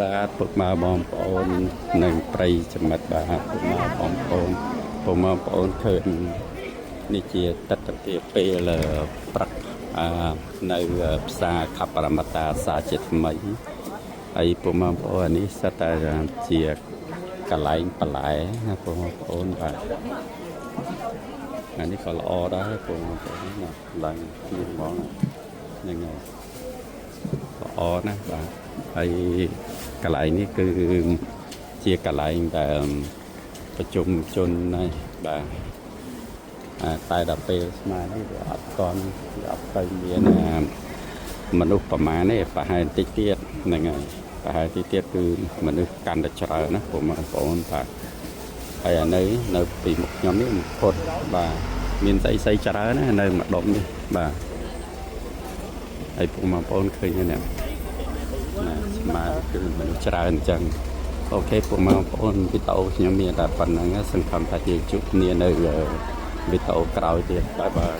បាទពុកម៉ែបងប្អូននិងប្រិយមិត្តបាទពុកម៉ែបងប្អូនឃើញនេះជាទស្សនវិជ្ជាពេលព្រឹកនៅផ្សារខបរមតាសាជាថ្មីហើយពុកម៉ែបងប្អូននេះសិតតែជាកន្លែងបន្លែណាពុកម៉ែបងប្អូនបាទអានេះក៏ល្អដែរពុកម៉ែបងប្អូនណាឡើងជាហ្មងហ្នឹងហើយល្អណាស់បាទហើយកន្លែងនេះគឺជាកន្លែងដែលប្រជុំជនណាបាទតែដល់ពេលស្មាននេះវាអត់ទៅមានមនុស្សប្រមាណទេប្រហែលតិចទៀតហ្នឹងហើយប្រហែលតិចទៀតគឺមនុស្សកាន់តែច្រើនណាបងប្អូនបាទហើយនៅពីមុខខ្ញុំនេះផុតបាទមានស្អីច្រើនណានៅម្ដុំនេះបាទហើយបងប្អូនឃើញទេណាស្មាគឺមនុស្សច្រើនអញ្ចឹងអូខេបងប្អូនវីដេអូខ្ញុំមានតែប៉ុណ្្នឹងសង្ឃឹមថាយើងជួបគ្នានៅវីដេអូក្រោយទៀតបាយបាយ